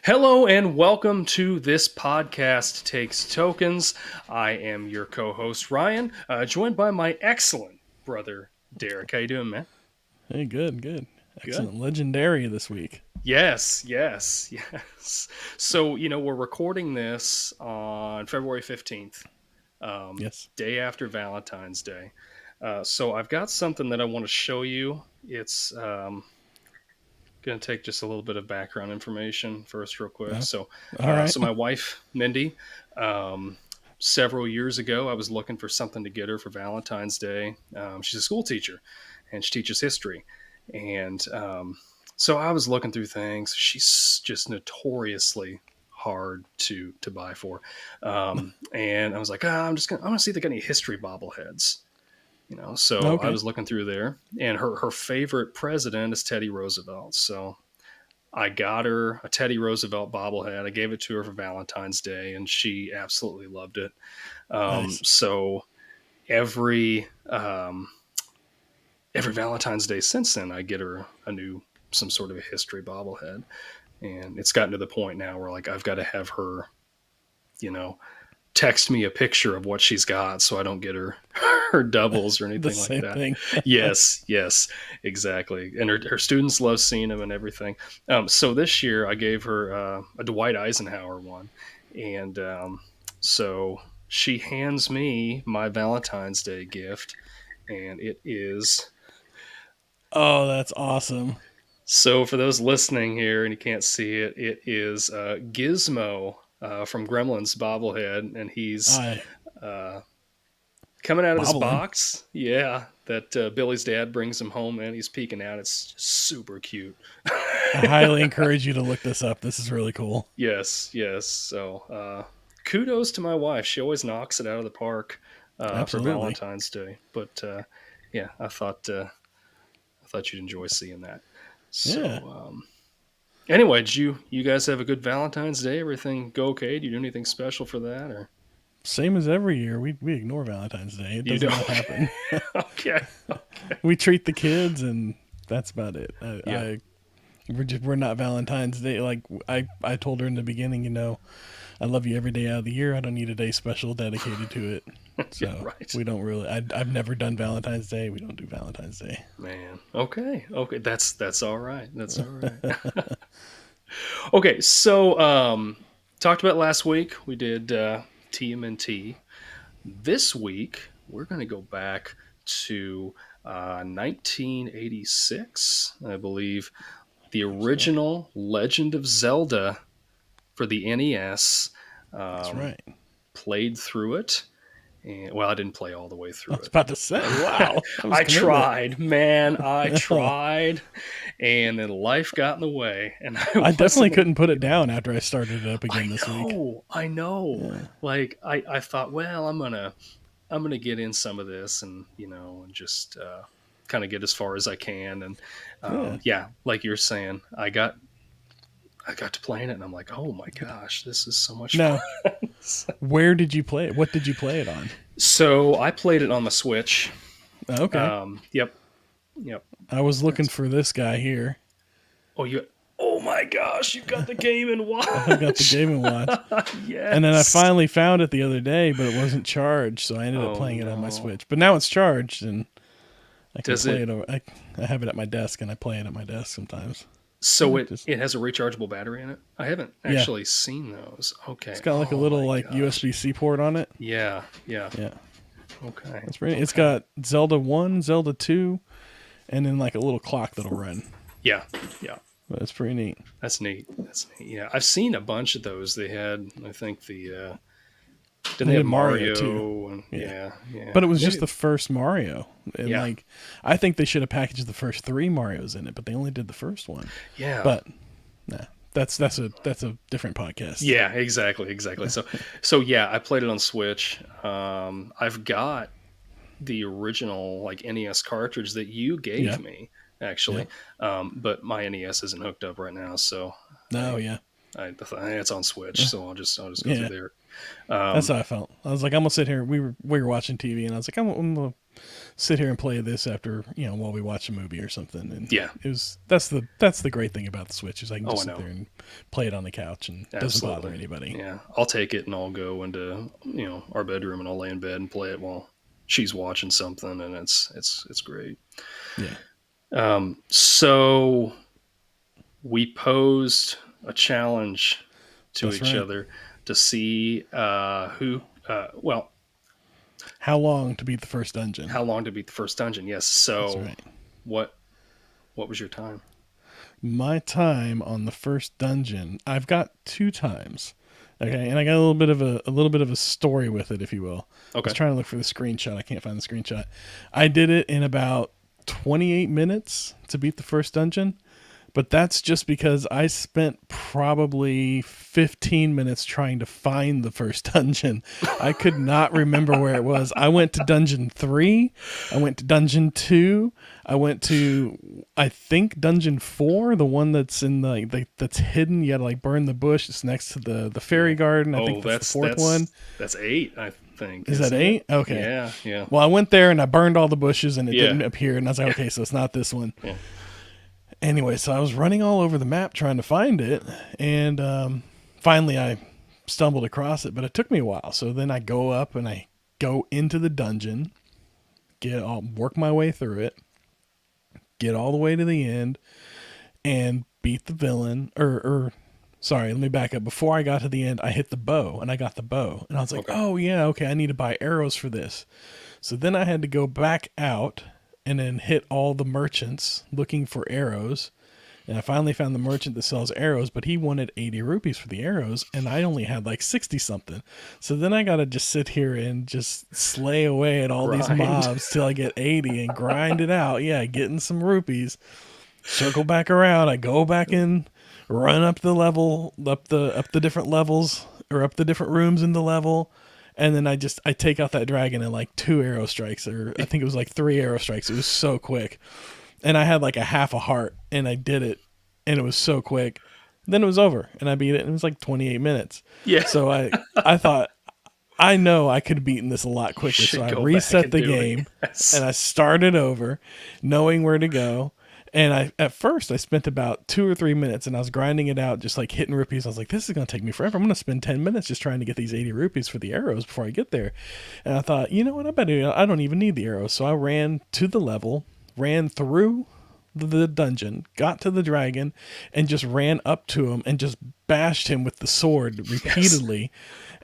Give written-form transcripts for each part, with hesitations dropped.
Hello and welcome to This Podcast Takes Tokens. I am your co-host Ryan, joined by my excellent brother Derek. How you doing, man? Hey, good. Good. Excellent. Legendary this week. Yes. So, we're recording this on February 15th, Yes. day after Valentine's Day. So I've got something that I want to show you. It's going to take just a little bit of background information first, real quick. Oh, So, all right. so my wife Mindy, um, several years ago, I was looking for something to get her for Valentine's Day. She's a school teacher, and she teaches history, and so I was looking through things. She's just notoriously hard to buy for, and I was like, I want to see if they got any history bobbleheads. So I Okay. was looking through there, and her favorite president is Teddy Roosevelt. So I got her a Teddy Roosevelt bobblehead. I gave it to her for Valentine's Day, and she absolutely loved it. Nice. So every every Valentine's Day since then, I get her a new some sort of a history bobblehead, and it's gotten to the point now where like I've got to have her, you know, text me a picture of what she's got so I don't get her her doubles or The anything like same that. thing. Yes, exactly. And her students love seeing them and everything. So this year I gave her a Dwight Eisenhower one, and so she hands me my Valentine's Day gift, and it is. Oh, that's awesome. So for those listening here and you can't see it, it is Gizmo from Gremlins bobblehead, and he's I uh, coming out of his bobbling. box. Yeah, that Billy's dad brings him home, and he's peeking out. It's super cute. I highly encourage you to look this up. This is really cool. Yes. So kudos to my wife. She always knocks it out of the park for Absolutely. Valentine's Day. But yeah, I thought you'd enjoy seeing that. Yeah. So anyway, did you guys have a good Valentine's Day? Everything go okay? Do you do anything special for that, or Same as every year. We ignore Valentine's Day. It you does don't? not happen. Okay. We treat the kids, and that's about it. Yeah. We're not Valentine's Day. Like I told her in the beginning, I love you every day out of the year. I don't need a day special dedicated to it. Yeah. So Right. we don't really. I've never done Valentine's Day. We don't do Valentine's Day. Man. Okay. Okay. That's all right. That's all right. Okay. So talked about last week. We did TMNT. This week we're going to go back to 1986, I believe. The That's right. original Legend of Zelda for the NES. That's Um, right. played through it. And, well, I didn't play all the way I through was it. about to say, wow, that was I commitment. tried, man. I tried, and then life got in the way, and I I definitely wasn't. couldn't put it down after I started it up I again this week. I know. Yeah. Like I thought, well, I'm gonna get in some of this, and and just kind of get as far as I can, and Yeah. yeah, like you're saying, I got to playing it, and I'm like, oh my gosh, this is so much Now, fun. where did you play it? What did you play it on? So I played it on the Switch. Okay. Yep. I was looking That's, for this guy here. oh, you. Oh my gosh, you got the Game and I've got the Watch. Game and Watch. And then I Yes. finally found it the other day, but it wasn't charged, so I ended up Oh playing it on my no. Switch. But now it's charged, and I can Does play it? it. I have it at my desk, and I play it at my desk sometimes. So Yeah, it just it has a rechargeable battery in it. I haven't yeah. actually seen those. Okay. It's got like a Oh little my like gosh. USB-C port on it. Yeah. Yeah, Okay. it's pretty. It's Okay. got Zelda 1, Zelda 2, and then like a little clock that'll run. Yeah. Yeah. But it's pretty neat. That's neat. That's neat. Yeah, I've seen a bunch of those. They had, I think the didn't They they have did Mario too. Mario and Yeah. yeah. But it was just Maybe the first Mario. And yeah. like I think they should have packaged the first 3 Marios in it, but they only did the first one. Yeah. But nah. That's a different podcast. Yeah, exactly. So yeah, I played it on Switch. I've got the original like NES cartridge that you gave Yeah. me Yeah. actually, but my NES isn't hooked up right now, so No, I yeah. It's on Switch, so I'll just go through Yeah, there. that's Um, how I felt. I was like, I'm gonna sit here. We were watching TV, and I was like, I'm gonna sit here and play this after while we watch a movie or something. And yeah. that's the great thing about the Switch is I can Oh, just I sit know. there and play it on the couch and it doesn't bother Absolutely. anybody. Yeah. I'll take it and I'll go into our bedroom and I'll lay in bed and play it while she's watching something, and it's great. Yeah, So we posed a challenge to that's each right. other to see who well How long to beat the first dungeon? how long to beat the first dungeon. Yes. That's So right. what what was your time? My time on the first dungeon, I've got two times. Okay, and I got a little bit of a story with it, if you will. I was Okay. trying to look for the screenshot. I can't find the screenshot. I did it in about 28 minutes to beat the first dungeon, but that's just because I spent probably 15 minutes trying to find the first dungeon. I could not remember where it was. I went to dungeon 3, I went to dungeon 2, I went to I think dungeon 4, the one that's in that's hidden. You got to like burn the bush. It's next to the fairy Yeah. garden. I think Oh, that's the that's fourth one. that's eight, I think, Is that isn't it? 8? Okay. Yeah, yeah. Well, I went there and I burned all the bushes and it Yeah. didn't appear and I was like, Yeah. okay, so it's not this one. Yeah. Anyway, so I was running all over the map trying to find it, and finally I stumbled across it, but it took me a while. So then I go up and I go into the dungeon, work my way through it, get all the way to the end, and beat the villain. Or sorry, let me back up. Before I got to the end, I hit the bow, and I got the bow, and I was like, Okay. oh yeah, okay, I need to buy arrows for this. So then I had to go back out and then hit all the merchants looking for arrows. And I finally found the merchant that sells arrows, but he wanted 80 rupees for the arrows, and I only had like 60 something. So then I got to just sit here and just slay away at all these Grind. mobs till I get 80 and grind it out. Yeah, getting some rupees. Circle back around. I go back in, run up the level, up the different levels, or up the different rooms in the level. And then I take out that dragon in like 2 arrow strikes, or I think it was like 3 arrow strikes. It was so quick, and I had like a half a heart, and I did it, and it was so quick. Then it was over, and I beat it, and it was like 28 minutes. Yeah. So I thought I know I could have beaten this a lot You quicker. So should I go back reset and the do it. game, and Yes. I started over, knowing where to go. And at first I spent about 2 or 3 minutes, and I was grinding it out, just like hitting rupees. I was like, "This is gonna take me forever. I'm gonna spend 10 minutes just trying to get these 80 rupees for the arrows before I get there." And I thought, you know what? I don't even need the arrows. So I ran to the level, ran through the dungeon, got to the dragon, and just ran up to him and just bashed him with the sword Yes. repeatedly,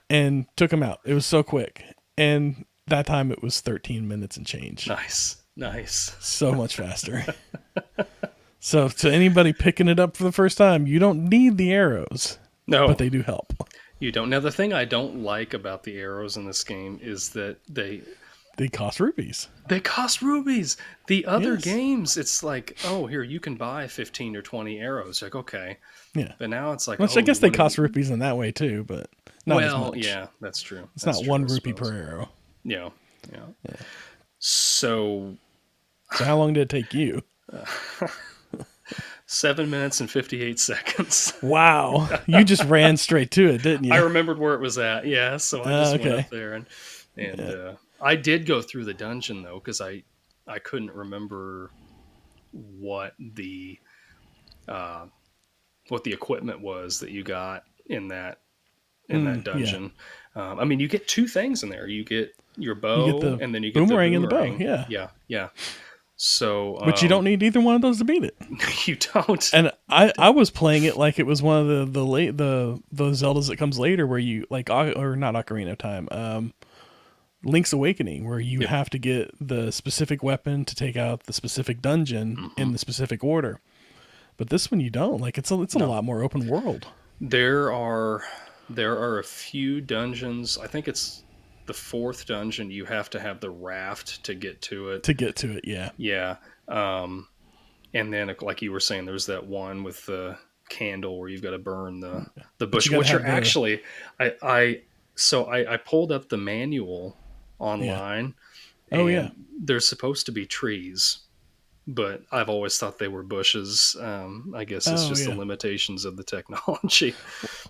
and took him out. It was so quick, and that time it was 13 minutes and change. Nice. Nice. So much faster. So to anybody picking it up for the first time, you don't need the arrows, but No, they do help. you don't. Now, the thing I don't like about the arrows in this game is that They cost rupees. they cost rubies. The other Yes. games, it's like, oh, here, you can buy 15 or 20 arrows. Like, okay. Yeah. But now it's like, Which I oh, you guess they want cost to. rupees in that way too, but not as Well, much. yeah, that's true. It's That's not true, one I rupee per suppose. arrow. Yeah. Yeah. So, So how long did it take you? 7 minutes and 58 seconds. Wow. You just ran straight to it, didn't I you? remembered where it was at. Yeah. So I just went Okay. up there and Yeah. I did go through the dungeon though, because I couldn't remember what the uh, what the equipment was that you got in that Yeah. dungeon. I mean, you get two things in there. You get your You get bow, the and then you get the boomerang and the bow. boomerang. Yeah. Yeah, yeah. So But you don't need either one of those to beat it. you don't. And I was playing it like it was one of the Zeldas that comes later, where you like, or not Ocarina of Time, Link's Awakening, where you Yep. have to get the specific weapon to take out the specific dungeon Hmm. in the specific order. But this one you don't. Like it's a No, lot more open world there are a few dungeons. I think it's the fourth dungeon. You have to have the raft to get to it. to get to it. Yeah, Yeah. Um, and then, like you were saying, there's that one with the candle where you've got to burn the but bush, you got to which are have the actually, I pulled up the manual yeah. online, Oh yeah, and there's supposed to be trees but I've always thought they were bushes. I guess it's Oh just the yeah. limitations of the technology.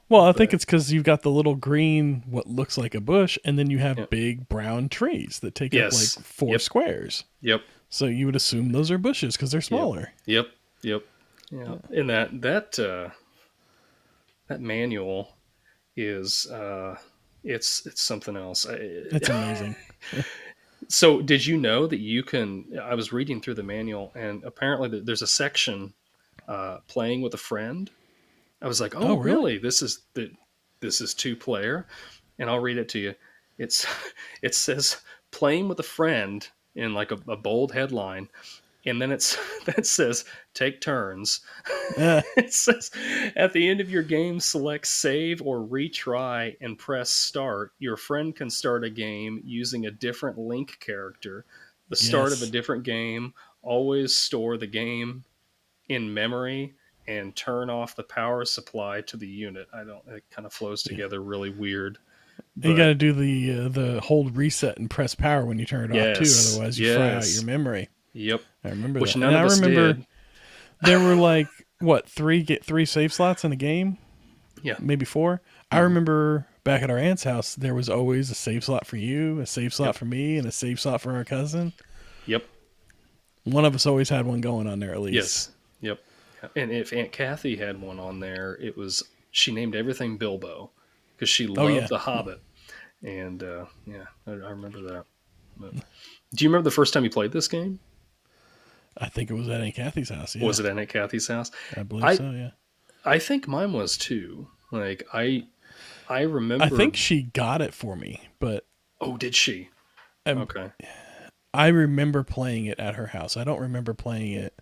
Well, I think But it's because you've got the little green, what looks like a bush, and then you yeah. have big brown trees that take up like Yes. four Yep. squares. Yep. So you would assume those are bushes because they're Yep. smaller. Yep. Yep. Yeah. And that manual is it's something else. It's amazing. So, did you know that you can? I was reading through the manual, and apparently there's a section playing with a friend. I was like, Oh, "Oh, really? really? This is two player," and I'll read it to you. It's it says playing with a friend in like a bold headline, and then it's that says take turns. Uh, It says at the end of your game, select save or retry and press start. Your friend can start a game using a different link character. The start of a yes. different game. Always store the game in memory and turn off the power supply to the unit. I don't. It kind of flows Yeah. together really weird, And you got but to do the hold reset and press power when you turn it off too. yes, Otherwise, you fry out your yes, memory. yep. I remember Which that, and none I of us remember did. there were like what three save slots in a game, Yeah. maybe four. I Hmm. remember back at our aunt's house, there was always a save slot for you, a save slot Yep. for me, and a save slot for our cousin. Yep. One of us always had one going on there at least. Yes. Yep. And if Aunt Kathy had one on there, it was she named everything Bilbo because she Oh loved yeah, The Hobbit. And yeah, I remember that. But do you remember the first time you played this game? I think it was at Aunt Kathy's house. Yeah, Was it at Aunt Kathy's house? I believe I so. Yeah, I think mine was too. Like I I remember. think she got it for me, but Oh, did she? um, Okay. I remember playing it at her house. I don't remember playing it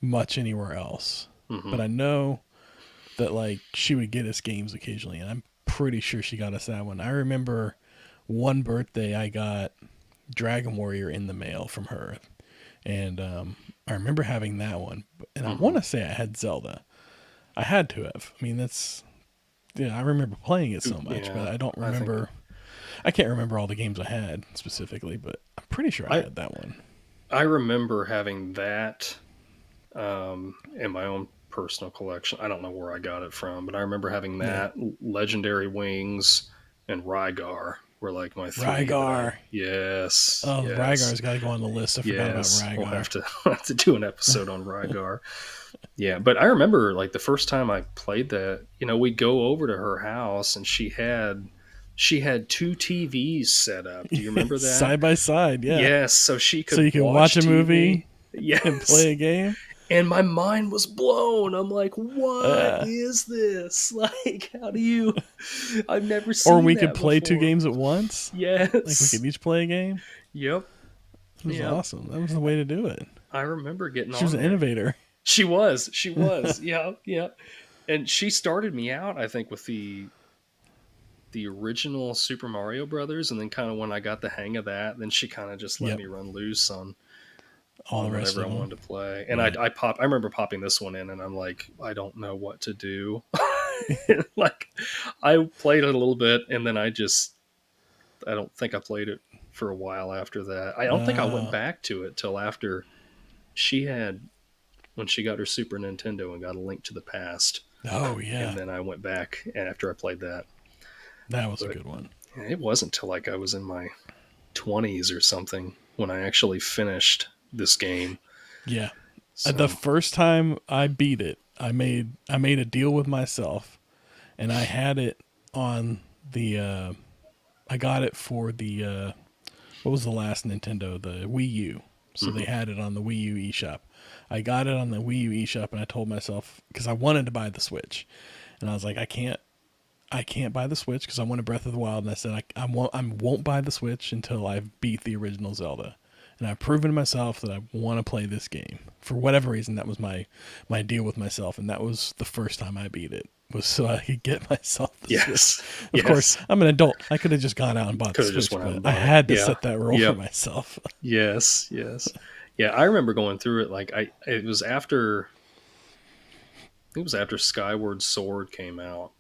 much anywhere else, Hmm. but I know that like she would get us games occasionally, and I'm pretty sure she got us that one. I remember one birthday I got Dragon Warrior in the mail from her, and I remember having that one. And I want Hmm. to say I had Zelda. I had to have. I mean, that's yeah. I remember playing it so much, but Yeah, I don't I think remember. I can't remember all the games I had specifically, but I'm pretty sure I I had that one. I remember having that in my own personal collection. I don't know where I got it from, but I remember having Yeah, that. Legendary Wings and Rygar were like my three that I. Rygar. Yes, Oh, yes, Rygar's got to go on the list. I forgot about yes. We'll Rygar. have to have to do an episode on Rygar. Yeah, but I remember like the first time I played that. We'd go over to her house and she had two TVs set up. Do you remember that? Side by side, yeah. Yes, so she So could you can watch watch a TV. movie and Yes. play a game. And my mind was blown. I'm like, what Uh, is this? Like, how do you. I've never or seen we could that play two before. games at once. Like we Yes. could each play a game. Yep. It was Yep. awesome. That was the way to do it. I remember getting She was on an there. innovator. She was. She was. Yeah. Yeah. And she started me out, I think, with the original Super Mario Brothers, and then kind of when I got the hang of that, then she kind of just let Yep. me run loose All on the rest whatever I of them. wanted to play. And Yeah. I remember popping this one in, and I'm like, I don't know what to do. Like, I played it a little bit, and then I don't think I played it for a while after that. I don't think I went Uh, back to it till after she had when she got her Super Nintendo and got A Link to the Past, oh and yeah. then I went back after I played that. That was a But good one. it wasn't till like I was in my 20s or something when I actually finished this game. Yeah. The So, first time I beat it, I made a deal with myself, and I had it on the. I got it for the. What was the last Nintendo? The Wii U. So they mhm. had it on the Wii U eShop. I got it on the Wii U eShop, and I told myself because I wanted to buy the Switch, and I was like, I can't buy the Switch because I wanted Breath of the Wild, and I said I won't buy the Switch until I beat the original Zelda, and I've proven to myself that I want to play this game. For whatever reason, that was my deal with myself, and that was the first time I beat it was so I could get myself the Switch. Yes, Of course, yes. I'm an adult. I could have just gone out and bought the Could have just Switch, went out but and I bought it. had to Yeah. set that rule for Yep. myself. Yes. Yes. Yeah. I remember going through it. Like it was after. I think it was after Skyward Sword came out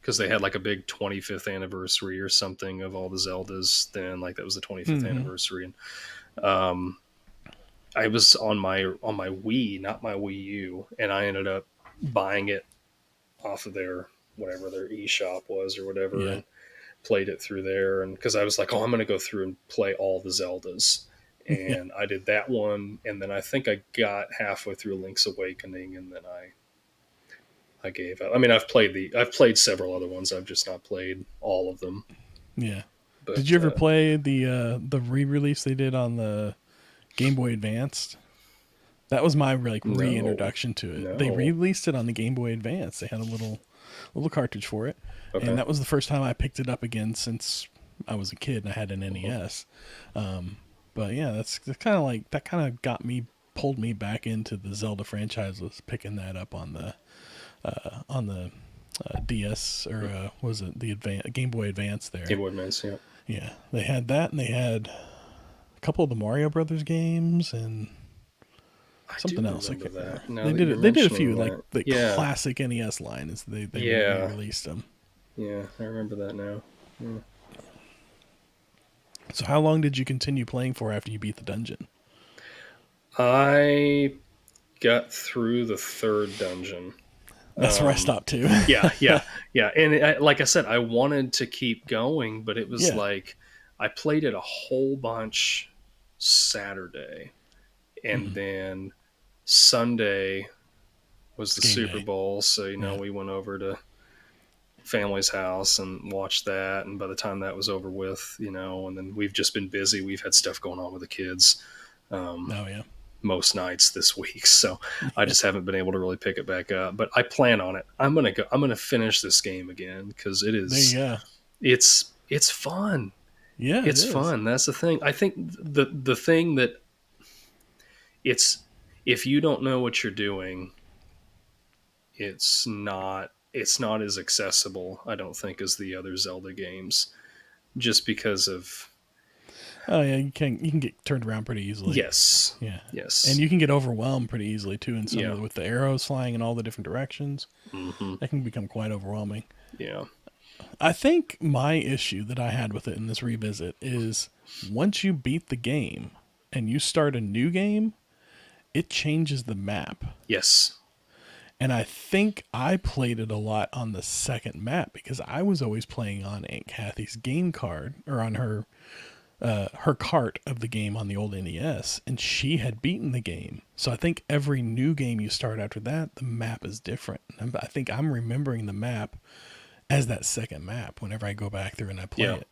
because they had like a big 25th anniversary or something of all the Zeldas. Then like that was the 25th Hmm. anniversary, and um, I was on my Wii, not my Wii U, and I ended up buying it off of their whatever their eShop was or whatever, Yeah. and played it through there. And because I was like, oh, I'm going to go through and play all the Zeldas, Yeah. and I did that one, and then I think I got halfway through Link's Awakening, and then I gave up. I mean, I've played several other ones. I've just not played all of them. Yeah. Did But you ever play the re-release they did on the Game Boy Advanced? That was my like no, reintroduction to it. They no. released it on the Game Boy Advance. They had a little cartridge for it, and Okay. that was the first time I picked it up again since I was a kid and I had an Uh-huh. NES. But yeah, that's kind of like that kind of got me pulled me back into the Zelda franchise. Was picking that up on the DS or was it the Game Boy Advance there? Game Boy Advance. Yeah. Yeah, they had that, and they had a couple of the Mario Brothers games and I do something else. I remember can't remember. that. Now They that did you're it. They did a few mentioning like that, the yeah, classic NES line. Is they yeah, re-released them. yeah, I remember that now. Yeah. So how long did you continue playing for after you beat the dungeon? I got through the third dungeon. That's where I Um, stopped too. yeah, yeah, yeah. And like I said, I wanted to keep going, but it was Yeah. like I played it a whole bunch Saturday, and Mm-hmm. then Sunday was It's the game Super day. Bowl. So, Yeah. we went over to family's house and watched that. And by the time that was over with, and then we've just been busy. We've had stuff going on with the kids. Um, Oh yeah. most nights this week. So I Yeah. just haven't been able to really pick it back up. But I plan on it. I'm gonna finish this game again because There you go. it's fun. Yeah, it It's is. fun. That's the thing. I think the thing that it's if you don't know what you're doing, it's not as accessible, I don't think, as the other Zelda games. Just because of Oh yeah, you can get turned around pretty easily. yes. Yeah. And Yes. you can get overwhelmed pretty easily too in some Yeah. of with the arrows flying in all the different directions. Hmm. That can become quite overwhelming. Yeah. I think my issue that I had with it in this revisit is once you beat the game and you start a new game, it changes the map. Yes. And I think I played it a lot on the second map because I was always playing on Aunt Kathy's game card or on her cart of the game on the old NES, and she had beaten the game. So I think every new game you start after that, the map is different. And I think I'm remembering the map as that second map whenever I go back through and I play Yeah. it.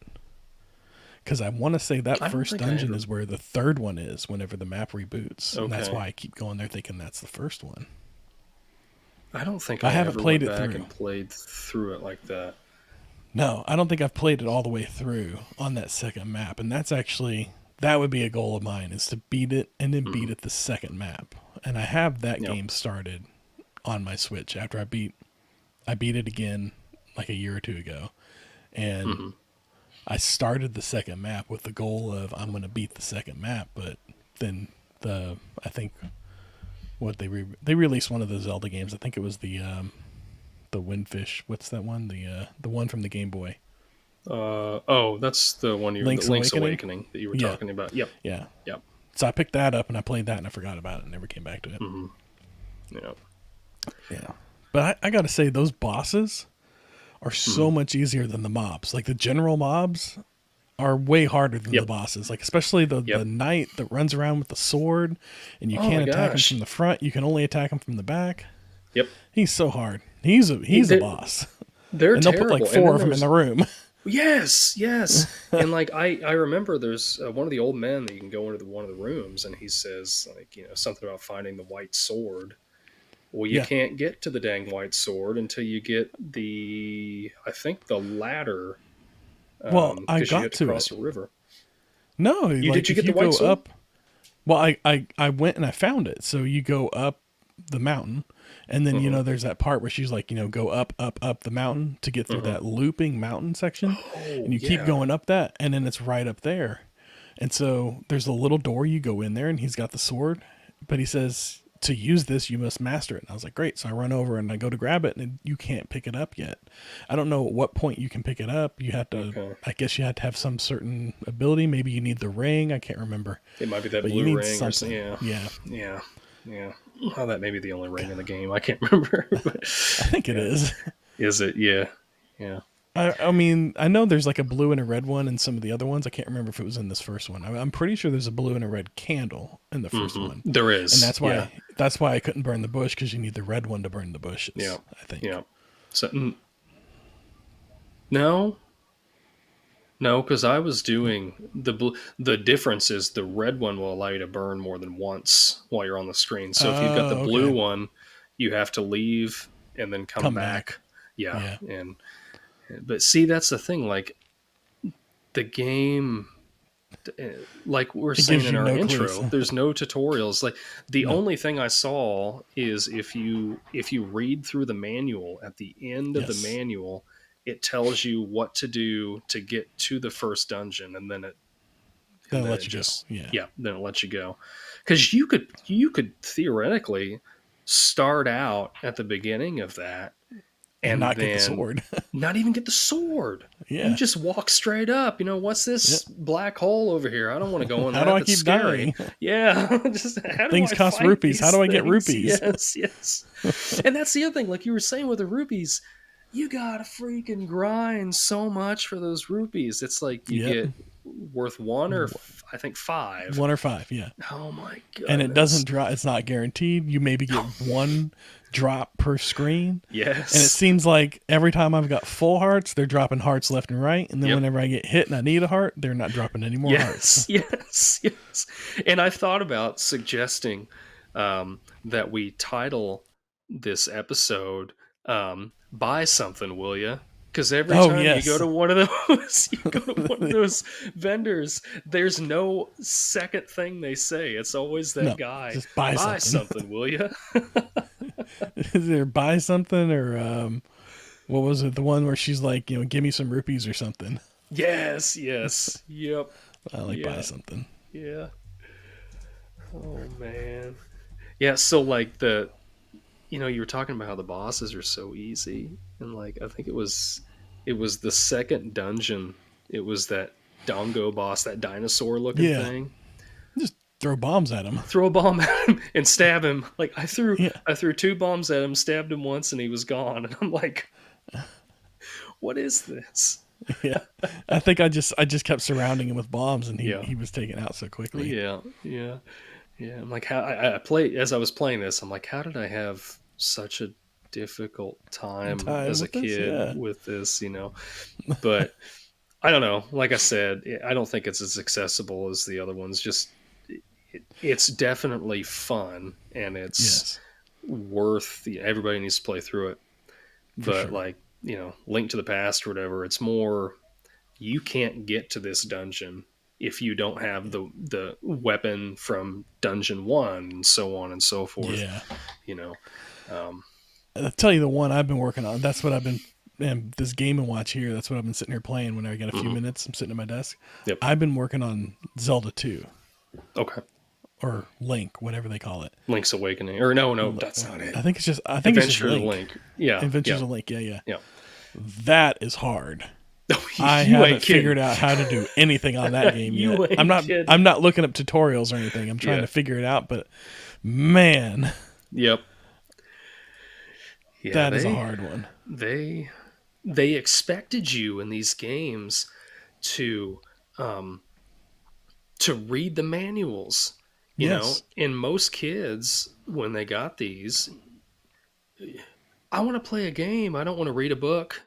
Because I want to say that I don't first think I dungeon ever. is where the third one is whenever the map reboots. And that's Okay. why I keep going there thinking that's the first one. I don't think I I haven't ever played went it back through. and played through it like that. No, I don't think I've played it all the way through on that second map. And that would be a goal of mine is to beat it and then Hmm. beat it the second map. And I have that Yeah. game started on my Switch after I beat it again like a year or two ago. And Hmm. I started the second map with the goal of I'm going to beat the second map, but then I think what they released one of the Zelda games. I think it was the Windfish. What's that one? The one from the Game Boy. Oh, that's the Link's Link's Awakening. Awakening that you were Yeah, talking about. Yep. yeah. Yep. So I picked that up and I played that and I forgot about it and never came back to it. Hmm. Yeah. Yeah. But I got to say those bosses are Hmm. so much easier than the mobs. Like the general mobs are way harder than the Yep. bosses. Like especially the Yep. knight that runs around with the sword, and you Oh my can't attack him from gosh. the front. You can only attack him from the back. Yep. He's so hard. He's a They're, boss, they're and they'll put like terrible. And four then of them in there's the room. yes, yes. And like I remember there's one of the old men that you can go into one of the rooms, and he says like something about finding the white sword. Well, you Yeah. can't get to the dang white sword until you get I think the ladder, Well, I because you got have to to cross it. a river. No, Did like you if get you the white go sword? up. Well, I went and I found it. So you go up the mountain, and then Hmm. there's that part where she's like go up, up, up the mountain to get through Hmm. that looping mountain section, and Oh you keep yeah. going up that, and then it's right up there. And so there's a little door you go in there, and he's got the sword, but he says to use this, you must master it. And I was like, great. So I run over and I go to grab it, and you can't pick it up yet. I don't know at what point you can pick it up. You have to, Okay. I guess you have to have some certain ability. Maybe you need the ring. I can't remember. It might be that But you blue need ring or something. something. Yeah. Yeah. Yeah. Yeah. Oh, that may be the only ring in the game. I can't remember. But I think it yeah. is. Is it? Yeah. Yeah. I mean, I know there's like a blue and a red one in some of the other ones. I can't remember if it was in this first one. I'm pretty sure there's a blue and a red candle in the first one, There and is. Yeah. that's why I couldn't burn the bush, because you need the red one to burn the Yeah. bushes. I think. Yeah. So, no, no, because I was doing the blue. The difference is the red one will allow you to burn more than once while you're on the screen. So if you've got the Oh, blue okay. one, you have to leave and then come Come back. back. Yeah. Yeah, And but see, that's the thing. Like the game, like we are it saying gives in you our no clues. intro, there's no tutorials. Like the No. only thing I saw is if you read through the manual, at the end of the Yes. manual it tells you what to do to get to the first dungeon, Then and it then lets it you go. just, Yeah. yeah, then it lets you go. Because you could theoretically start out at the beginning of that And and not get the then sword. not even get the sword. You Yeah. just walk straight up. What's Yeah. this black hole over here? I don't want to go in How do that. I That's keep scary. dying? Yeah. Just how do Things I cost fight rupees. How these do I get things? rupees? Yes, yes. And that's the other thing, like you were saying with the rupees, you gotta freaking grind so much for those rupees. It's like you Yep. get worth one or I think five. 1 or 5. Yeah. Oh my And it doesn't goodness. drop. It's not guaranteed. You maybe get one drop per screen. And it Yes. seems like every time I've got full hearts, they're dropping hearts left and right. And then Yep. whenever I get hit and I need a heart, they're not dropping any more Yes, hearts. yes, yes. And I thought about suggesting that we title this episode "Buy Something, Will Ya?" Because every Oh, time you go yes. to one of those, you go to one of those vendors, there's no second thing they say. It's always that No, guy, just buy "Buy something. something, will ya?" Either buy something or, what was it? The one where she's like, give me some rupees or something. Yes, yes, yep, I like buy yeah, something. yeah. Oh man, yeah. So like you were talking about how the bosses are so easy, and like I think it was the second dungeon. It was that Dongo boss, that dinosaur looking Yeah. thing. Just throw bombs at him. Throw a bomb at him and stab him. Like I threw Yeah. I threw two bombs at him, stabbed him once, and he was gone. And I'm like, what is this? Yeah. I think I just kept surrounding him with bombs, and he, Yeah, he was taken out so quickly. yeah, yeah, yeah. I'm like, how I play as I was playing this. I'm like, how did I have such a difficult time Time as a with this, kid yeah. with this? But I don't know. Like I said, I don't think it's as accessible as the other ones. Just it's definitely fun, and it's Yes, worth. Everybody needs to play through it. for But sure. like Link to the Past or whatever, it's more you can't get to this dungeon if you don't have the weapon from dungeon one, and so on and so forth. Yeah. You know. Um, I'll tell you the one I've been working on. That's what I've been, and this Game and Watch here. That's what I've been sitting here playing when I get a few mhm. minutes. I'm sitting at my desk. Yep. I've been working on Zelda 2 Okay. or Link, whatever they call it. Link's Awakening, or no, no, that's not it. I think it's just Adventure Link. Link. Yeah. Adventures Yeah. of Link. Yeah, yeah. Yeah. That is hard. I You ain't haven't kidding. figured out how to do anything on that game yet. You I'm ain't not kidding. I'm not looking up tutorials or anything. I'm trying Yeah. to figure it out, but man, Yep. Yeah. that is a They hard one. they they expected you in these games to um to read the manuals. Yes. And most kids, when they got these, I want to play a game. I don't want to read a book.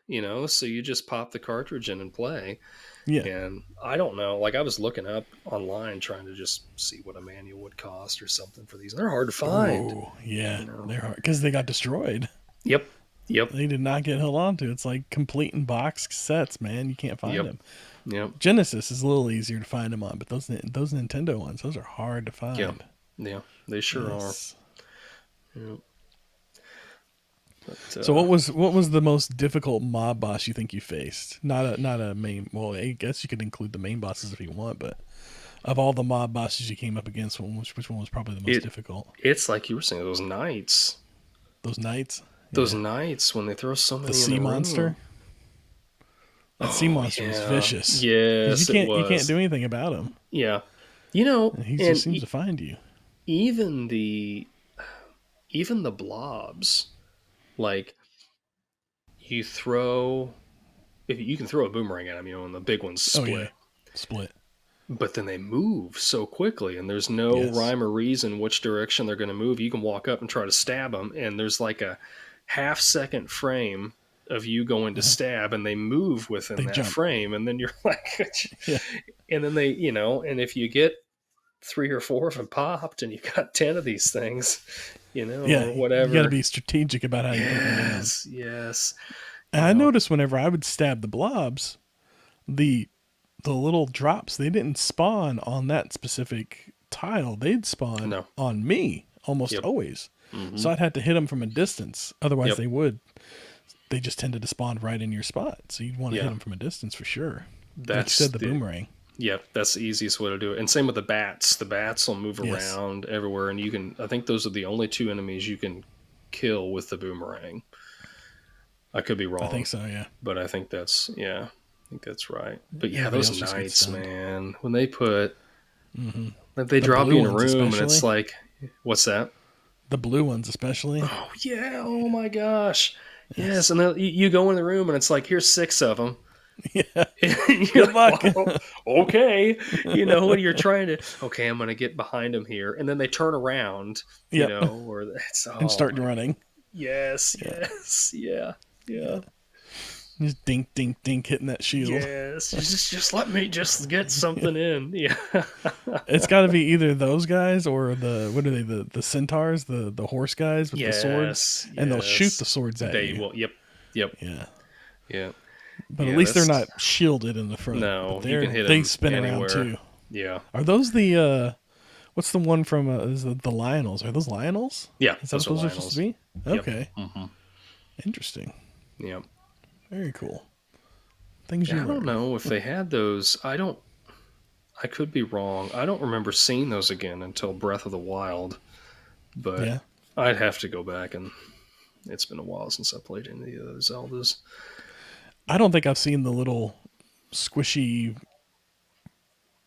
So you just pop the cartridge in and play. Yeah. And I don't know. Like I was looking up online trying to just see what a manual would cost or something for these. They're hard to find. Oh, yeah. You know. They're hard because they got destroyed. Yep. Yep. They did not get held on to. It's like complete in box sets, man. You can't find Yep. them. Yep. Genesis is a little easier to find them on, but those Nintendo ones, those are hard to Yeah. find. Yeah. They sure Yes. are. Yep. But, So what was the most difficult mob boss you think you faced? Not a main. Well, I guess you could include the main bosses if you want, but Of all the mob bosses you came up against, which one was probably the most It difficult? it's like you were saying, those knights. Those knights. Those Yeah. knights when they throw so The many in sea the monster. room. That sea Oh monster was yeah. vicious because Yes, it you can't do was. anything about him. Yeah. You know, He just and seems to find you. even the blobs, like you throw if you can throw a boomerang at them, and the big ones Oh yeah, split. split. But then they move so quickly, and there's no Yes. rhyme or reason which direction they're going to move. You can walk up and try to stab them, and there's like a half-second frame of you going to Uh-huh. stab, and they move within They that jump. frame, and then you're like, Yeah. and then and if you get three or four of them popped, and you got 10 of these things, Yeah. or You got to whatever. be strategic about how you put them down. Yes, yes, And I noticed whenever I would stab the blobs, the the little drops they didn't spawn on that specific tile. They'd spawn no, on me almost yep, always. hmm So I'd have to hit them from a distance. Otherwise, yep, they would. They just tended to spawn right in your spot. So you'd want to hit yeah. them from a distance for sure. Like you That's said, the the boomerang. Yep, that's the easiest way to do it. And same with the bats. The bats will move Yes, around everywhere, and I think those are the only two enemies you can kill with the boomerang. I could be I think wrong, so. Yeah. but I think that's right. But yeah, Everybody those else just gets knights, stunned. man, when they put, Hmm. like, they The drop blue you in a ones, room and it's especially. like, what's that? The blue ones, especially. Oh yeah, oh my gosh, yes. Yes. And then you go in the room and it's like, here's six of them. Yeah. And you're Good like, luck. well, okay, and you're trying to, okay, I'm going to get behind them here, and then they turn around, Yep. or it's, And oh start my, running. yes, Yeah. yes, yeah, Yeah. yeah, Just dink, dink, dink, hitting that shield. yes, just let me just get something in, yeah, It's got to be either those guys or the what are they? The centaurs, the horse guys with the swords, yes, and they'll shoot yes, the swords at they you. will, yep, yep, Yeah. yeah, But at yeah, least they're that's, not shielded in the front. But no, you can hit they them spin around anywhere, too. yeah, Are those the what's the one from is the Lionels? Are those Lionels? yeah, Is that what those are those are supposed to Lionels, be? yep, Okay. hmm Interesting. yep. Very cool. Things you Yeah, I don't learn. know if they had those. I could be wrong. I don't remember seeing those again until Breath of the Wild, but Yeah. I'd have to go back, and it's been a while since I played any of those Zeldas. I don't think I've seen the little squishy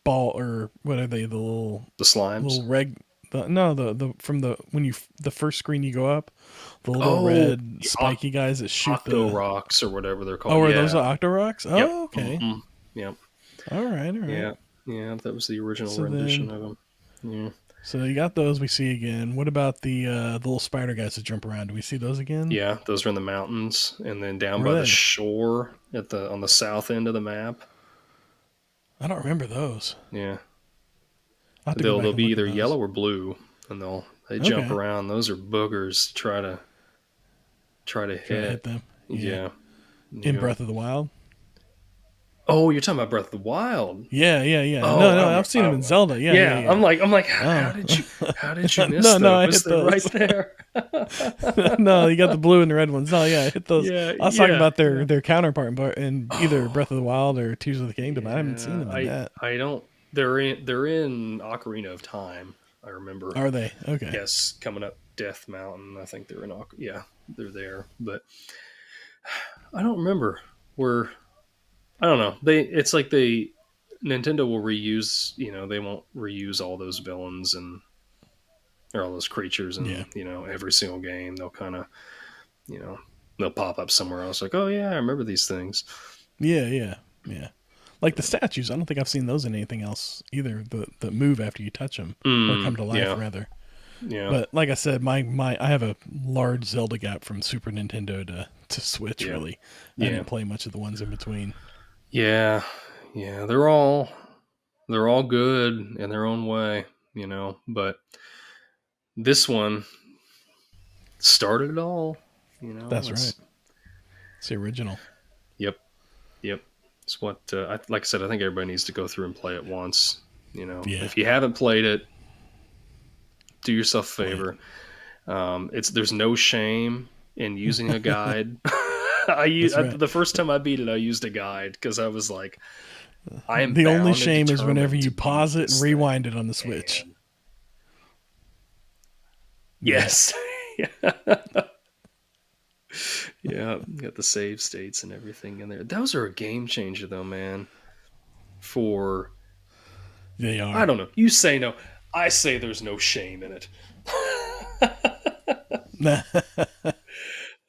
ball or what are they? The The slimes. little reg. No, the from the when you the first screen you go up, the little Oh, red the spiky guys that shoot Octo the. Rocks or whatever they're Oh, called. are those the Yeah. Octorocks? Yep. Oh, okay. Yep. All right, all right. Yeah. Yeah. That was the original So rendition then, of them. Yeah. so you got those we see again. What about the little spider guys that jump around? Do we see those again? Yeah. Those are in the mountains, and then down Where by are the they? shore on the south end of the map. I don't remember those. Yeah. I'll have to go They'll back and be look at either those. yellow or blue, and they jump Okay. around. Those are boogers to try to Try to hit hit. them. Yeah. Yeah. In Yeah. Breath of the Wild. Oh, you're talking about Breath of the Wild. Yeah, yeah, yeah. Oh, No, I've seen them in Zelda. Yeah, yeah, yeah. yeah. I'm like, how Oh. did you miss No, I those? hit They're right those. there. No, you got the blue and the red ones. No, yeah, I hit those. Yeah, I was talking yeah, about yeah. their counterpart in either Oh, Breath of the Wild or Tears of the Kingdom. I haven't seen yeah. them in that. I don't. They're in Ocarina of Time. I remember. Are they? Okay. Yes, coming up Death Mountain. I think they're in. Yeah, they're there. But I don't remember where. I don't know. It's like Nintendo will reuse. They won't reuse all those villains and or all those creatures Yeah. and every single game. They'll kind of you know they'll pop up somewhere else. Like, oh yeah, I remember these things. Yeah, yeah, yeah. Like the statues, I don't think I've seen those in anything else either. The move after you touch them or come to life Yeah, rather. yeah, But like I said, my I have a large Zelda gap from Super Nintendo to Switch. yeah, Really, I yeah, didn't play much of the ones in between. yeah, yeah. They're all good in their own way. But this one started it all. That's right. It's It's the original. Yep, yep. It's what like I said. I think everybody needs to go through and play it once. Yeah, If you haven't played it, do yourself a play favor. There's no shame in using a it. guide. That's right. The first time I beat it, I used a guide because I was like, I am The only bound and shame is whenever determined you to beat pause it and this thing. rewind it on the Switch. And Yeah, yes, yeah, yeah, got the save states and everything in there. Those are a game changer, though, man. For they I are. don't know. You say no. I say there's no shame in it. I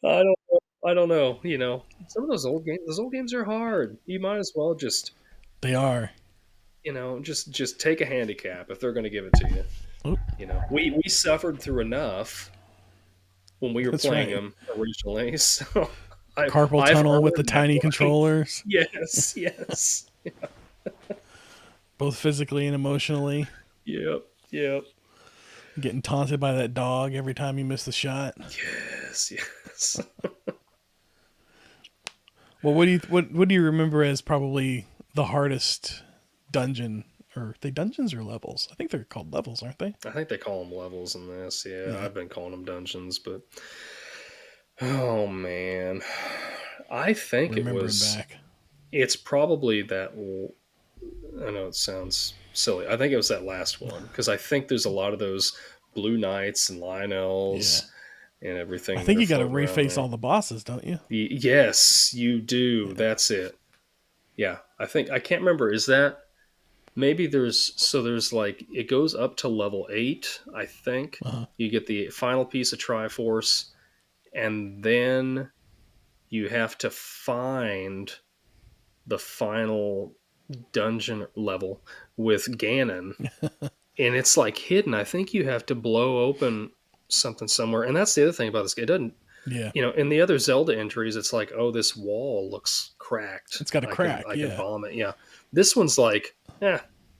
don't know. I don't know. Some of those old games are hard. You might as well just, They are. just take a handicap if they're going to give it to you. Oh, We suffered through enough when we were that's playing right. them originally. So Carpal I've tunnel with the earned that tiny right. controllers, Yes, yes. both physically and emotionally. Yep, yep. Getting taunted by that dog every time you miss the shot. Yes, yes. Well, what do you remember as probably the hardest dungeon? Or are they dungeons or levels? I think they're called levels, aren't they? I think they call them levels in this. Yeah, Yeah. I've been calling them dungeons, but oh man, I think it Remembering was. back. It's probably that. I know it sounds silly. I think it was that last one because I think there's a lot of those blue knights and Yeah. Lionels and I everything that think are you got to floating around reface there. all the bosses, don't you? Yes, you do. Yeah. That's it. Yeah, I can't remember. Is that maybe there's like it goes up to level 8, I think. Uh-huh. You get the final piece of Triforce, and then you have to find the final dungeon level with Ganon, and it's like hidden. I think you have to blow open something somewhere, and that's the other thing about this game. It doesn't, Yeah. in the other Zelda entries, it's like, oh, this wall looks cracked. It's got a I can crack. I can Yeah. bomb it. Yeah, this one's like,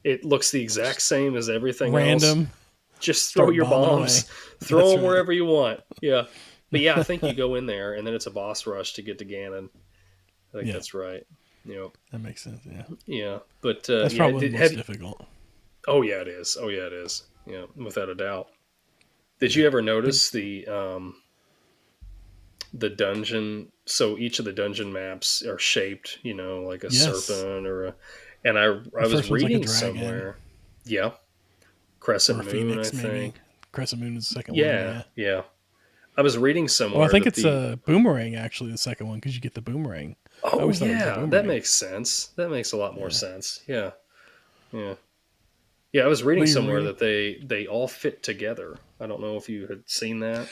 it looks the exact Just same as everything else. random. Just throw Start your bombing bombs, away. throw That's them right. wherever you want. Yeah, but yeah, I think you go in there, and then it's a boss rush to get to Ganon. I think Yeah. that's right. That makes sense. Yeah. Yeah, but That's yeah, probably the did most have difficult. oh yeah, it is. Oh yeah, it is. Yeah, without a doubt. Did you Yeah. ever But notice the dungeon? So each of the dungeon maps are shaped, like a yes, serpent or a. And I the was first one's like a reading dragon somewhere. Yeah, or crescent a moon, I phoenix, maybe. think. Crescent Moon is the second one. Yeah, Yeah. yeah. I was reading Oh, I somewhere think that it's the. a boomerang actually. The second one because you get the boomerang. I Oh always thought it was a yeah, that boomerang. makes sense. That makes a lot more Yeah. sense. Yeah, yeah, yeah. I was reading What you somewhere reading? that they all fit together. I don't know if you had seen that.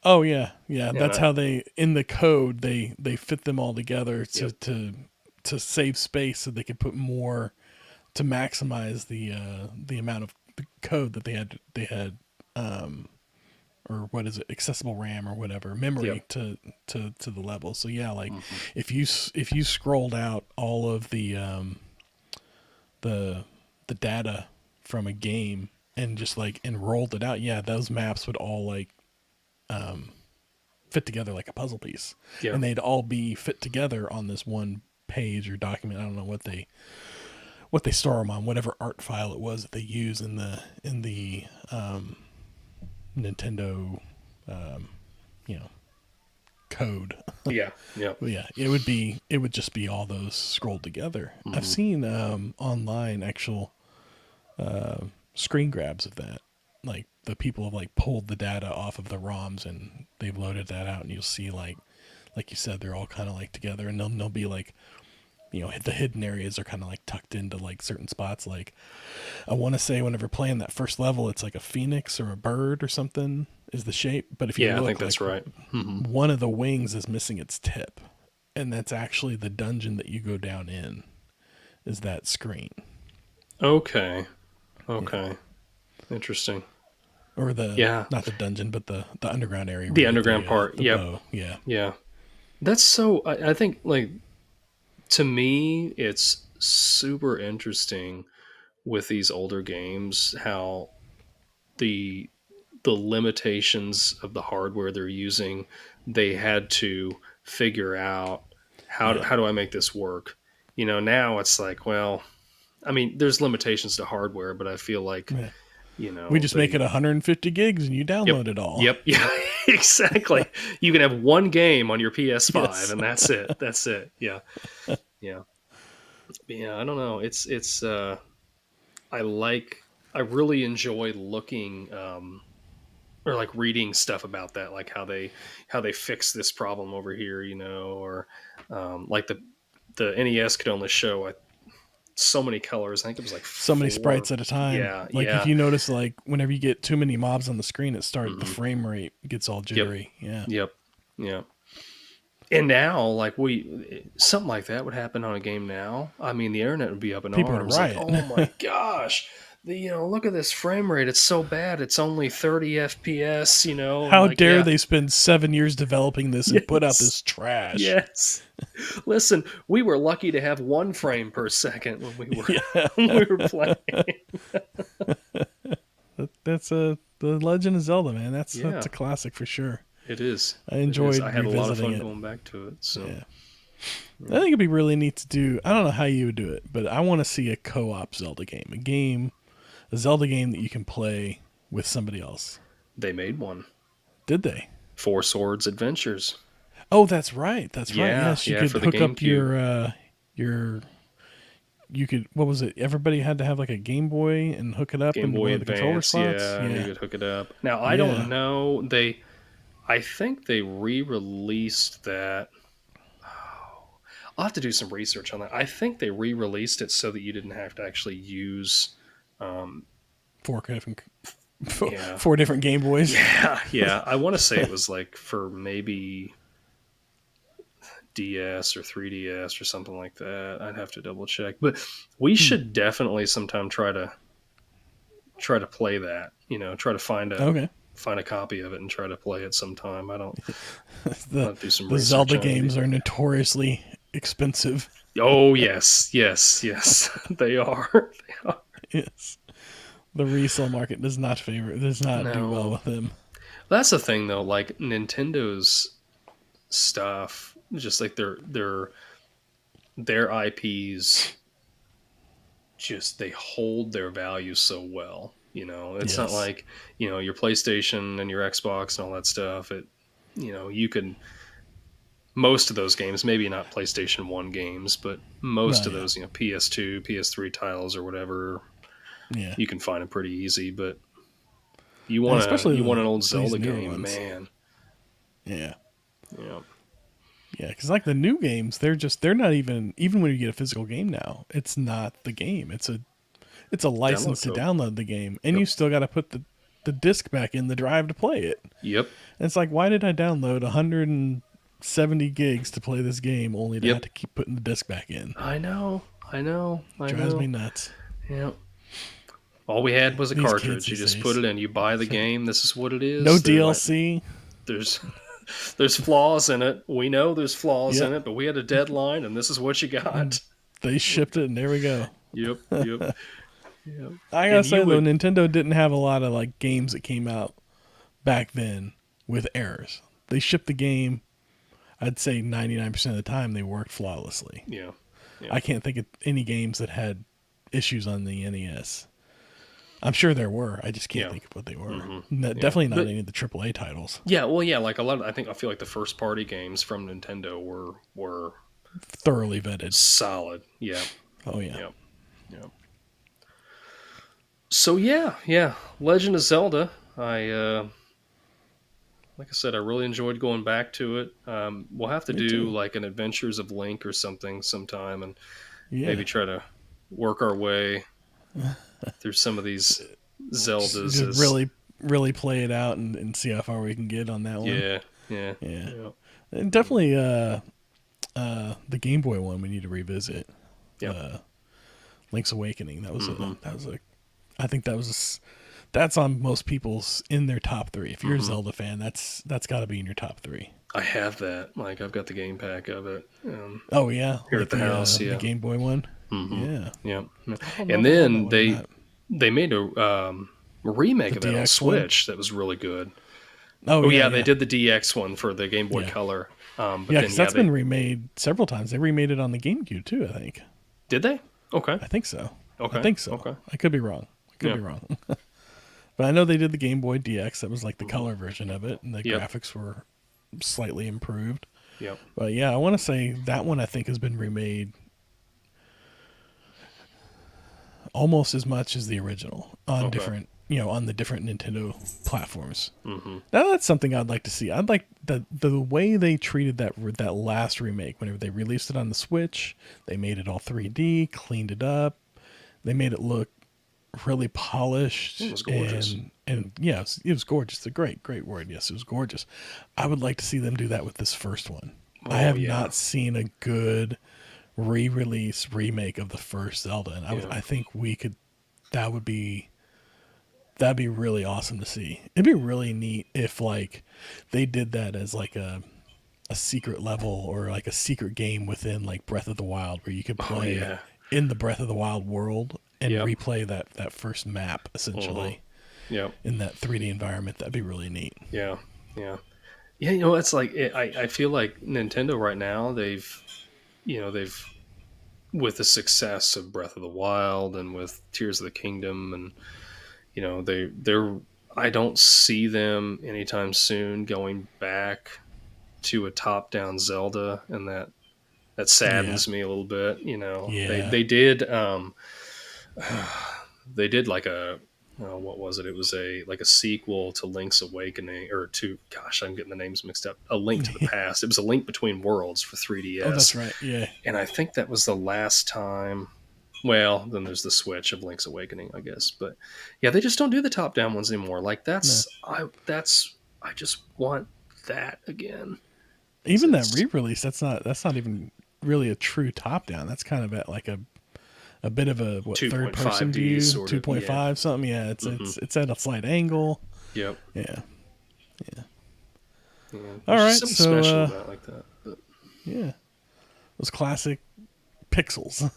Oh yeah, yeah. And That's how they in the code they fit them all together yep. to save space so they could put more to maximize the amount of the code that they had or what is it, accessible RAM or whatever, memory Yep. to the level. So yeah, like Hmm. if you scrolled out all of the the data from a game and just like and rolled it out, yeah, those maps would all like fit together like a puzzle piece, Yeah. and they'd all be fit together on this one page or document. I don't know what they store them on, whatever art file it was that they use in the Nintendo, you know, code. Yeah. Yeah. But yeah, it would just be all those scrolled together. I've Hmm. seen online actual screen grabs of that. Like the people have like pulled the data off of the ROMs and they've loaded that out, and you'll see like you said, they're all kind of like together, and they'll be like, the hidden areas are kind of like tucked into like certain spots. Like I want to say whenever playing that first level, it's like a phoenix or a bird or something is the shape. But if you Yeah, I think look, that's like right. Hmm. one of the wings is missing its tip, and that's actually the dungeon that you go down in. Is that screen? Okay. Yeah, Okay. Interesting. or the Yeah. not the dungeon, but the underground area where The you get underground part. the Yep. bow. Yeah, Yeah. That's so. I think like to me, it's super interesting with these older games how the the limitations of the hardware they're using, they had to figure out yeah, how do I make this work. Now it's like, well, I mean, there's limitations to hardware, but I feel like yeah. We just make the it 150 gigs and you yep, download it all. yep, yeah, exactly. You can have one game on your PS5, Yes. and that's it. That's it. Yeah, yeah. Yeah, I don't know. It's I like I really enjoy looking or like reading stuff about that, like how they fix this problem over here, or like the NES could only show so many colors. I think it was like So many four. sprites at a time. Yeah, Like if yeah. you notice, like whenever you get too many mobs on the screen, the Hmm. frame rate gets all Yep, jittery. Yeah, yep, yeah. And now, like something like that would happen on a game now. I mean, the internet would be up in people would arms. Like, riot. oh my gosh, look at this frame rate. It's so bad. It's only 30 FPS. And How like, dare yeah, they spend 7 years developing this and put out yes, this trash? yes. Listen, we were lucky to have 1 frame per second when we were Yeah, when we were playing. that's a the Legend of Zelda, man. That's Yeah, a classic for sure. it is. I It is. enjoyed I had a lot of revisiting fun it. going back to it. So, Yeah, I yeah. think it'd be really neat to do. I don't know how you would do it, but I want to see a co-op Zelda game, a Zelda game that you can play with somebody else. They made one. Did they? Four Swords Adventures. Oh, that's right. That's right. Yeah, Yes, you yeah, could for the hook up GameCube. your you could what was it? Everybody had to have like a Game Boy and hook it up Game into one Boy of the controller Advance, slots. yeah, and you Yeah. could hook it up. Now I don't Yeah. know. I think they re-released that. Oh, I'll have to do some research on that. I think they re-released it so that you didn't have to actually use. Um, Four different yeah, four different Game Boys. yeah, yeah. I want to say it was like for maybe DS or 3DS or something like that. I'd have to double check, but we Hmm. should definitely sometime try to play that. Try to Okay. find a copy of it and try to play it sometime. I'll the have to do some the research Zelda on it. games are notoriously expensive. Oh yes, yes, yes, they are. They are. Yes. The resale market does not do well No, with them. that's the thing though. Like Nintendo's stuff, just like their IPs, just they hold their value so well. It's not Yes. like your PlayStation and your Xbox and all that stuff. You can most of those games, maybe not PlayStation 1 games, but most Well, of yeah. those, PS2, PS3 titles or whatever, Yeah. you can find them pretty easy. But And especially you want an old these Zelda newer game, ones. man. Yeah. Yeah. Yeah, because like the new games, they're not even when you get a physical game now, it's not the game. It's a Download license to code. download the game, and Yep. you still got to put the disc back in the drive to play it. Yep. And it's like, why did I download 170 gigs to play this game only to have Yep. to keep putting the disc back in? I know. I know. I Drives me know. nuts. Yeah. All we had was a These kids cartridge. You these just put days. it in. You buy the game. This is what it No is. DLC. There's there's flaws in it. We know there's flaws Yeah. in it, but we had a deadline, and this is what you got. They shipped it, and there we go. Yep. Yep. Yep. I gotta And say you though, would. Nintendo didn't have a lot of like games that came out back then with errors. They shipped the game. I'd say 99% of the time they worked flawlessly. Yeah. Yeah. I can't think of any games that had issues on the NES. I'm sure there were. I just can't Yeah. think of what they were. Hmm. Yeah. Definitely not But any of the AAA titles. yeah, well, yeah, like a lot. I feel like the first party games from Nintendo were Thoroughly vetted. solid. Yeah. Oh yeah. Yeah. Yeah. So yeah, yeah. Legend of Zelda. I like I said, I really enjoyed going back to it. We'll have to Me do too. like an Adventures of Link or something sometime, and Yeah. maybe try to work our way through some of these Zeldas. Just As really play it out and see how far we can get on that one. yeah, yeah, Yeah. yeah, And definitely the Game Boy one we need to revisit. yeah. Uh Link's Awakening. Hmm. I think that's on most people's in their top 3. If you're a Hmm. Zelda fan, that's got to be in your top 3. I have that. Like I've got the game pack of it Oh yeah, here like at the house. the Yeah. Game Boy one. Hmm. Yeah. Yeah. I don't know And if I have that then one or not. they made a remake The of that on DX one. Switch that was really good. Oh Oh yeah, yeah, they yeah, did the DX one for the Game Boy yeah, Color. But yeah. then Because yeah, that's they been remade several times. They remade it on the GameCube too. I think. did they? Okay. I think so. I Okay. think so. Okay. I could be wrong. I could Yeah. be wrong. But I know they did the Game Boy DX. That was like the Hmm. color version of it, and the Yep. graphics were slightly improved. Yep. But yeah, I want to say that one I think has been remade almost as much as the original on Okay. different, on the different Nintendo platforms. Mm-hmm. Now that's something I'd like to see. I'd like the way they treated that last remake. Whenever they released it on the Switch, they made it all 3D, cleaned it up, they made it look really It polished, was gorgeous. and yeah, it was gorgeous. It's a great word. Yes, it was gorgeous. I would like to see them do that with this first one. I Oh have yeah. not seen a good re-release remake of the first Zelda, and Yeah. I think we could. That would be that'd be really awesome to see. It'd be really neat if like they did that as like a secret level or like a secret game within like Breath of the Wild where you could Oh play yeah. in the Breath of the Wild world and Yep. replay that first map Uh-huh. essentially Yep. in that 3D environment. That'd be really neat. Yeah. Yeah. Yeah. You know, it's like I feel like Nintendo right now they've with the success of Breath of the Wild and with Tears of the Kingdom, and they're I don't see them anytime soon going back to a top-down Zelda, and that Yeah. saddens me a little bit. They Yeah. they did they did like a what was it? It was a like a sequel to Link's Awakening, or to, gosh, I'm getting the names mixed up. A Link to the Past. It was a Link Between Worlds for Oh, that's 3DS, right. Yeah. and I think that was the last time. Well, then there's the Switch of Link's Awakening, I guess. But yeah, they just don't do the top down ones anymore. Like No. I just want that again. Because Even that it's re-release, that's not even really a true top down. That's kind of at like a bit of a third person 2.5D view, sort of. Yeah. 2.5 something. Yeah, it's Hmm. it's at a slight angle. Yep. Yeah. Yeah. All There's just right. something So special about it like that. But yeah, those classic pixels,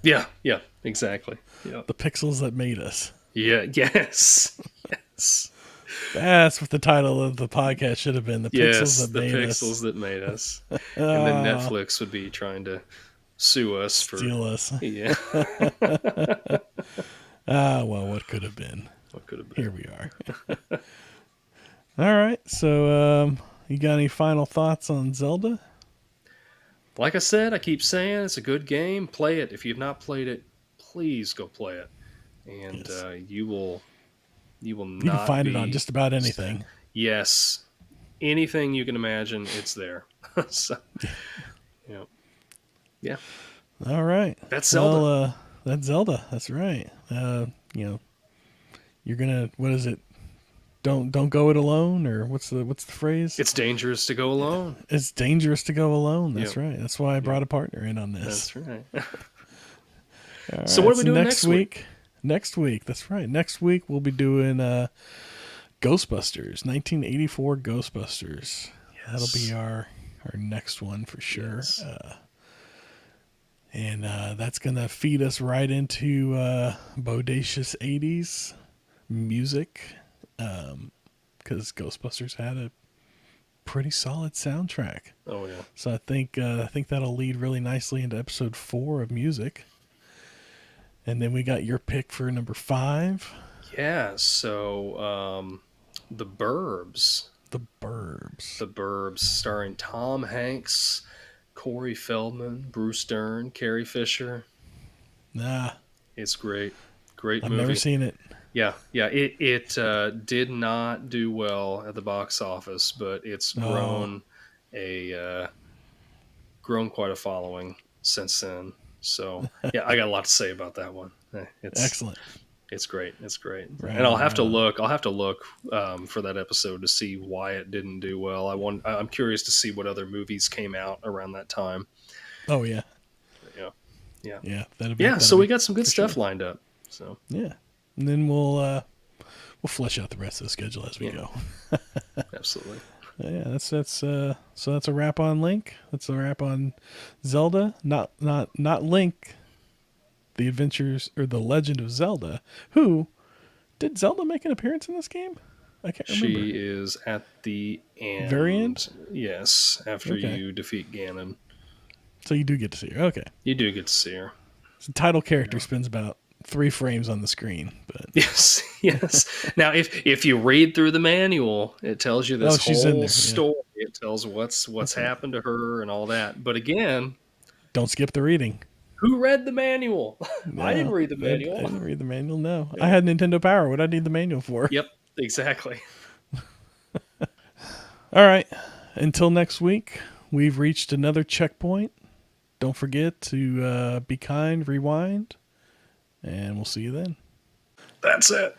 yeah. Yeah. Exactly. Yeah. the pixels that made us. Yeah. Yes. Yes. That's what the title of the podcast should have been. The pixels Yes. that The made us. pixels that made us, and then Ah, Netflix would be trying to sue us for. steal us. Yeah. Well, what could have been? What could have Here been? we are. All right. So, you got any final thoughts on Zelda? Like I said, I keep saying it's a good game. Play it. If you've not played it, please go play it, and Yes. you will You can not find it on be just about sad. anything. Yes, anything you can imagine, it's there. So, yeah, yeah, All right. that's Zelda. Well, that's Zelda. That's right. You know, you're gonna. What is it? Don't go it alone, or what's the phrase? It's dangerous to go alone. It's dangerous to go alone. That's Yep, right. That's why I yep, brought a partner in on this. that's right. All So what right. are we So doing next next week? week. Next week. That's right. Next week we'll be doing Ghostbusters, 1984 Ghostbusters. That'll be Yes, our next one for sure. yes. And that's gonna feed us right into bodacious 80s music, because Ghostbusters had a pretty solid soundtrack. Oh yeah, So I think that'll lead really nicely into episode 4 of music. And then we got your pick for number 5, yeah. So, the Burbs, The Burbs. the Burbs, starring Tom Hanks, Corey Feldman, Bruce Dern, Carrie Fisher. Nah, It's great, great I've never movie. seen it. Yeah, yeah. It did not do well at the box office, but it's Oh, a grown quite a following since then. So yeah, I got a lot to say about that one. excellent. It's great. It's great, Right and I'll on, have right to on. look. I'll have to look for that episode to see why it didn't do well. I'm curious to see what other movies came out around that time. Oh yeah, But yeah, yeah, yeah. yeah. That'll So we be got some good for stuff sure. lined up. So Yeah, and then we'll flesh out the rest of the schedule as we yeah, go. absolutely. Yeah, so that's a wrap on Link. That's a wrap on Zelda. Not Link, the Adventures or the Legend of Zelda. Who did Zelda make an appearance in this game? I can't remember. She is at the Very end. end. Yes, after Okay, you defeat Ganon, so you do get to see her. Okay, you do get to see her. so the title character Yeah. spends about 3 frames on the screen, but Yes, yes. Now, if you read through the manual, it tells you oh, this she's in whole there. Yeah, story. It tells what's that's right. happened to her and all that. But again, Don't skip the reading. Who read the manual? I didn't No, read the I manual. didn't read the manual. No, I Yeah. had Nintendo Power. What I need the manual for? Yep. Exactly. All right. Until next week, we've reached another checkpoint. Don't forget to be kind, rewind, and we'll see you then. That's it.